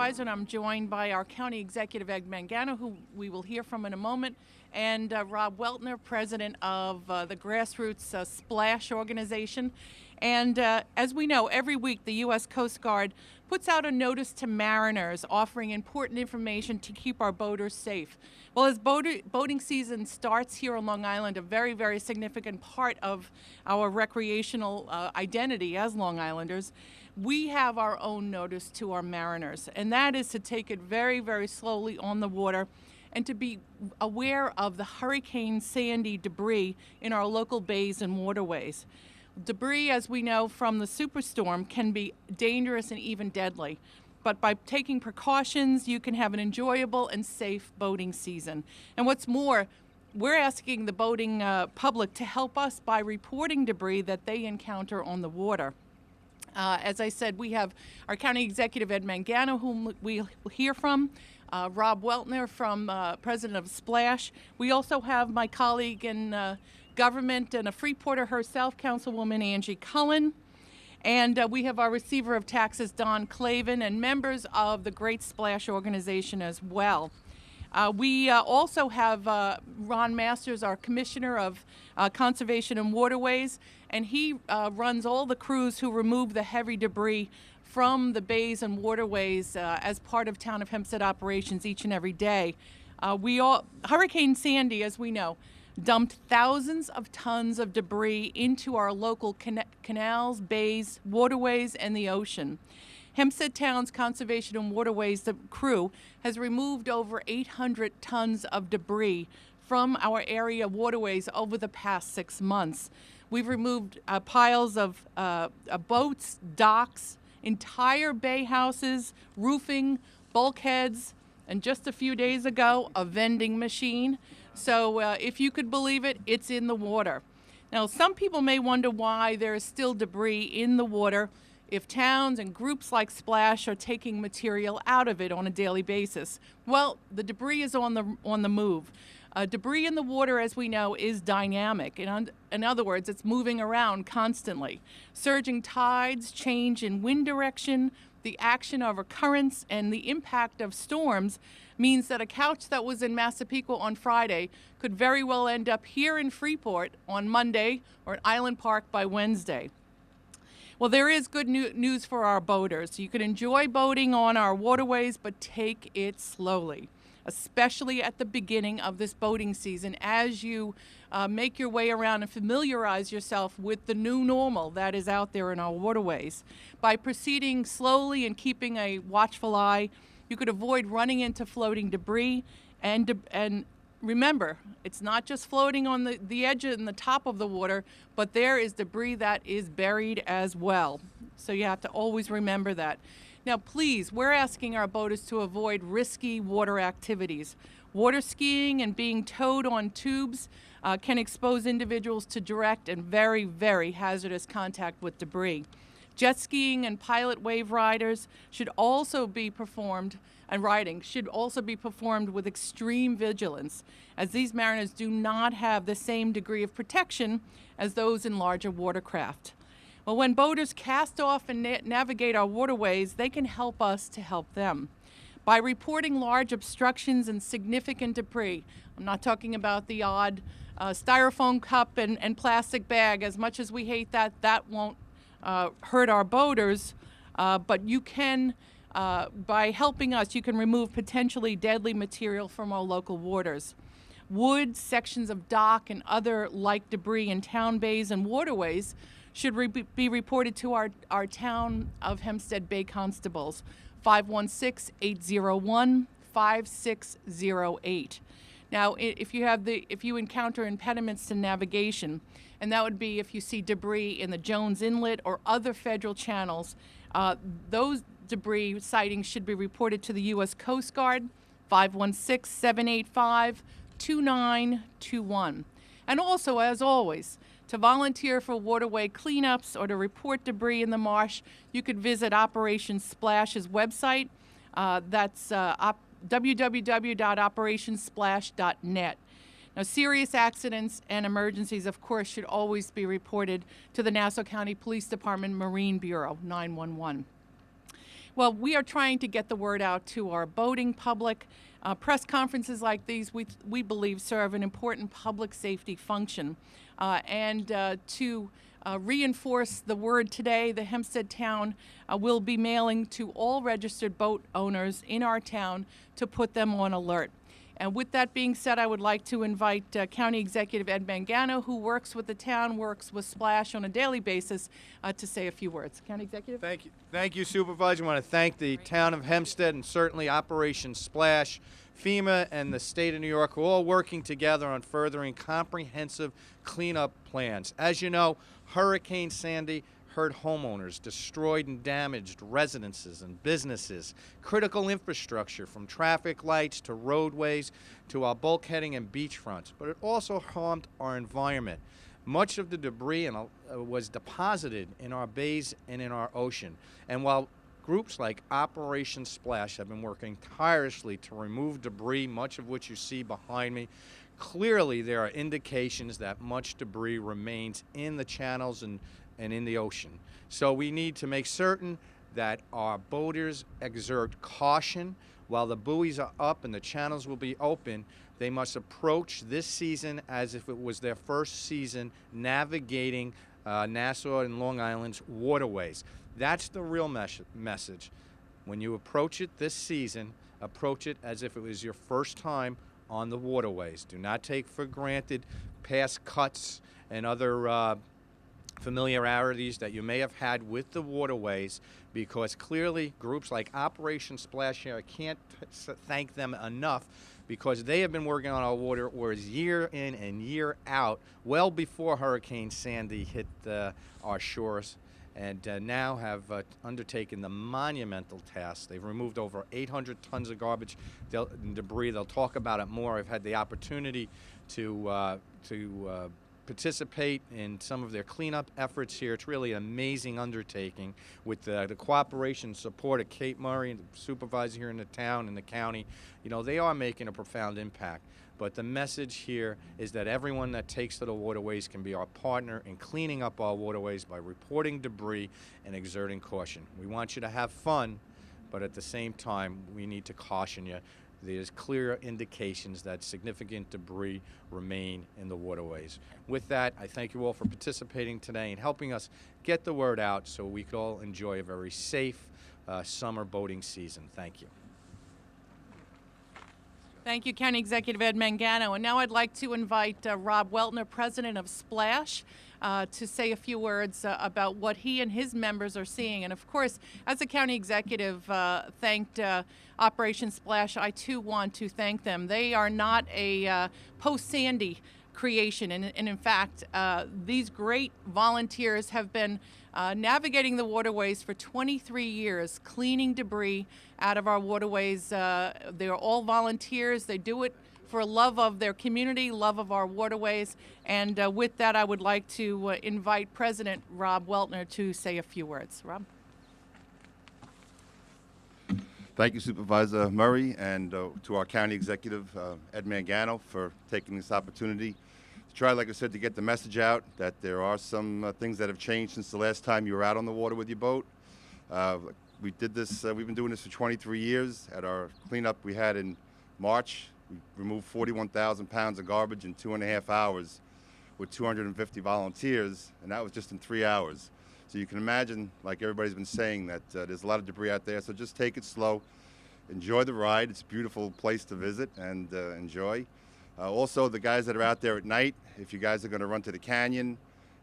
Supervisor, and I'm joined by our County Executive, Ed Mangano, who we will hear from in a moment, and Rob Weltner, President of the Grassroots Splash organization. And as we know, every week the U.S. Coast Guard puts out a notice to mariners offering important information to keep our boaters safe. Well, as boating season starts here on Long Island, a very, very significant part of our recreational identity as Long Islanders, we have our own notice to our mariners, and that is to take it very, very slowly on the water and to be aware of the Hurricane Sandy debris in our local bays and waterways. Debris, as we know from the superstorm, can be dangerous and even deadly. But by taking precautions, you can have an enjoyable and safe boating season. And what's more, we're asking the boating public to help us by reporting debris that they encounter on the water. As I said, we have our County Executive, Ed Mangano, whom we'll hear from, Rob Weltner, from President of Splash. We also have my colleague in government and a Freeporter herself, Councilwoman Angie Cullen. And we have our Receiver of Taxes, Don Clavin, and members of the Great Splash organization as well. We also have Ron Masters, our Commissioner of Conservation and Waterways, and he runs all the crews who remove the heavy debris from the bays and waterways as part of Town of Hempstead operations each and every day. Hurricane Sandy, as we know, dumped thousands of tons of debris into our local canals, bays, waterways, and the ocean. Hempstead Town's Conservation and Waterways, the crew, has removed over 800 tons of debris from our area waterways over the past 6 months. We've removed piles of boats, docks, entire bay houses, roofing, bulkheads, and just a few days ago, a vending machine. So if you could believe it, it's in the water. Now, some people may wonder why there is still debris in the water if towns and groups like Splash are taking material out of it on a daily basis. Well, the debris is on the move. Debris in the water, as we know, is dynamic. In other words, it's moving around constantly. Surging tides, change in wind direction, the action of currents, and the impact of storms means that a couch that was in Massapequa on Friday could very well end up here in Freeport on Monday or at Island Park by Wednesday. Well, there is good news for our boaters. You can enjoy boating on our waterways, but take it slowly, especially at the beginning of this boating season as you make your way around and familiarize yourself with the new normal that is out there in our waterways. By proceeding slowly and keeping a watchful eye, you could avoid running into floating debris, and remember, it's not just floating on the edge and the top of the water, but there is debris that is buried as well. So you have to always remember that. Now, please, we're asking our boaters to avoid risky water activities. Water skiing and being towed on tubes can expose individuals to direct and very, very hazardous contact with debris. Jet skiing and pilot wave riders should also be performed, and riding should also be performed with extreme vigilance, as these mariners do not have the same degree of protection as those in larger watercraft. Well, when boaters cast off and navigate our waterways, they can help us to help them. By reporting large obstructions and significant debris, I'm not talking about the odd styrofoam cup and plastic bag. As much as we hate that, that won't hurt our boaters, but you can, by helping us, you can remove potentially deadly material from our local waters. Wood, sections of dock, and other like debris in town bays and waterways should be reported to our Town of Hempstead Bay Constables, 516-801-5608. Now, if you encounter impediments to navigation, and that would be if you see debris in the Jones Inlet or other federal channels, those debris sightings should be reported to the U.S. Coast Guard, 516-785-2921. And also, as always, to volunteer for waterway cleanups or to report debris in the marsh, you could visit Operation Splash's website. That's www.operationsplash.net. Now, serious accidents and emergencies, of course, should always be reported to the Nassau County Police Department Marine Bureau, 911. Well, we are trying to get the word out to our boating public. Press conferences like these, we believe, serve an important public safety function. To reinforce the word today, the Hempstead town will be mailing to all registered boat owners in our town to put them on alert. And with that being said, I would like to invite County Executive Ed Mangano, who works with the town, works with Splash on a daily basis, to say a few words. County Executive? Thank you. Thank you, Supervisor. I want to thank the Town of Hempstead and certainly Operation Splash, FEMA, and the state of New York, who are all working together on furthering comprehensive cleanup plans. As you know, Hurricane Sandy hurt homeowners, destroyed and damaged residences and businesses, critical infrastructure from traffic lights to roadways to our bulkheading and beachfronts. But it also harmed our environment. Much of the debris was deposited in our bays and in our ocean. And while groups like Operation Splash have been working tirelessly to remove debris, much of which you see behind me, clearly there are indications that much debris remains in the channels and in the ocean. So we need to make certain that our boaters exert caution. While the buoys are up and the channels will be open, they must approach this season as if it was their first season navigating Nassau and Long Island's waterways. That's the real message. When you approach it this season, approach it as if it was your first time on the waterways. Do not take for granted past cuts and other familiarities that you may have had with the waterways, because clearly groups like Operation Splash here, I can't thank them enough, because they have been working on our waterways year in and year out, well before Hurricane Sandy hit our shores, and now have undertaken the monumental task. They've removed over 800 tons of garbage and debris. They'll talk about it more. I've had the opportunity to participate in some of their cleanup efforts here. It's really an amazing undertaking with the cooperation and support of Kate Murray, the supervisor here in the town and the county. You know, they are making a profound impact. But the message here is that everyone that takes to the waterways can be our partner in cleaning up our waterways by reporting debris and exerting caution. We want you to have fun, but at the same time, we need to caution you. There's clear indications that significant debris remain in the waterways. With that, I thank you all for participating today and helping us get the word out so we could all enjoy a very safe summer boating season. Thank you. Thank you, County Executive Ed Mangano. And now I'd like to invite Rob Weltner, president of Splash, to say a few words about what he and his members are seeing. And of course, as the county executive thanked Operation Splash, I too want to thank them. They are not a post-Sandy creation. And in fact, these great volunteers have been navigating the waterways for 23 years, cleaning debris out of our waterways. They're all volunteers. They do it for love of their community, love of our waterways. And with that, I would like to invite President Rob Weltner to say a few words. Rob? Thank you, Supervisor Murray, and to our County Executive, Ed Mangano, for taking this opportunity to try, like I said, to get the message out that there are some things that have changed since the last time you were out on the water with your boat. We did this, we've been doing this for 23 years. At our cleanup we had in March, we removed 41,000 pounds of garbage in 2.5 hours with 250 volunteers, and that was just in 3 hours. So you can imagine, like everybody's been saying, that there's a lot of debris out there, so just take it slow. Enjoy the ride. It's a beautiful place to visit and enjoy. Also, the guys that are out there at night, if you guys are going to run to the canyon,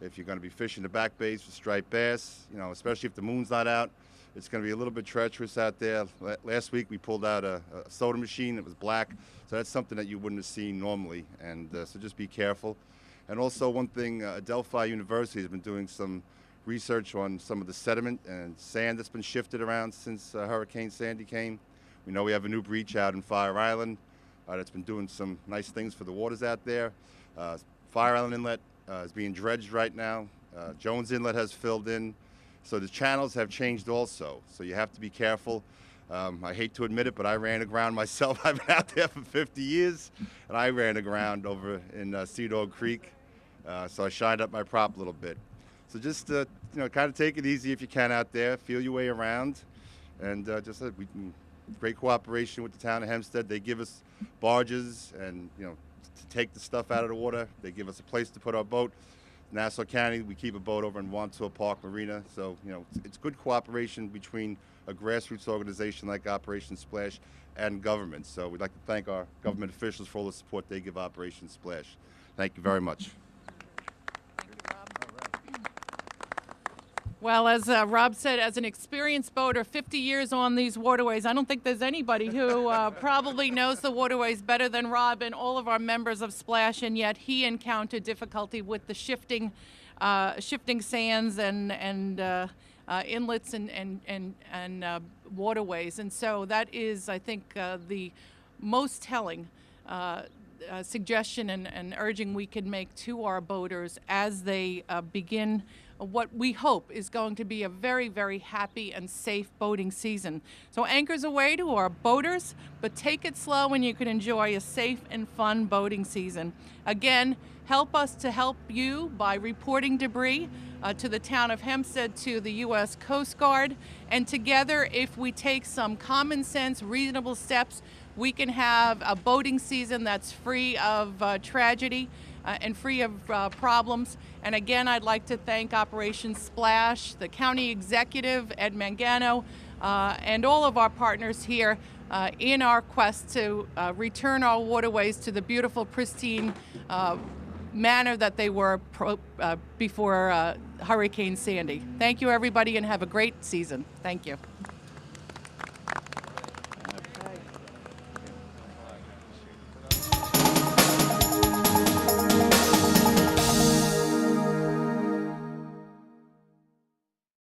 if you're going to be fishing the back bays for striped bass, you know, especially if the moon's not out, it's going to be a little bit treacherous out there. Last week we pulled out a soda machine that was black, so that's something that you wouldn't have seen normally, and so just be careful. And also one thing, Adelphi University has been doing some research on some of the sediment and sand that's been shifted around since Hurricane Sandy came. We know we have a new breach out in Fire Island that's been doing some nice things for the waters out there. Fire Island Inlet is being dredged right now. Jones Inlet has filled in. So the channels have changed also. So you have to be careful. I hate to admit it, but I ran aground myself. I've been out there for 50 years, and I ran aground over in Sea Dog Creek. So I shined up my prop a little bit. So just, you know, kind of take it easy if you can out there. Feel your way around. And just said great cooperation with the town of Hempstead. They give us barges and to take the stuff out of the water. They give us a place to put our boat. Nassau County, we keep a boat over in Wantua Park Marina. So it's good cooperation between a grassroots organization like Operation Splash and government. So we'd like to thank our government officials for all the support they give Operation Splash. Thank you very much. Well, as Rob said, as an experienced boater, 50 years on these waterways, I don't think there's anybody who probably knows the waterways better than Rob and all of our members of Splash, and yet he encountered difficulty with the shifting sands and inlets and waterways. And so that is, I think, the most telling suggestion and urging we can make to our boaters as they begin what we hope is going to be a very, very happy and safe boating season. So anchors away to our boaters, but take it slow and you can enjoy a safe and fun boating season. Again, help us to help you by reporting debris to the town of Hempstead, to the U.S. Coast Guard, and together, if we take some common sense, reasonable steps, we can have a boating season that's free of tragedy and free of problems. And again, I'd like to thank Operation Splash, the county executive, Ed Mangano, and all of our partners here in our quest to return our waterways to the beautiful, pristine manner that they were before Hurricane Sandy. Thank you, everybody, and have a great season. Thank you.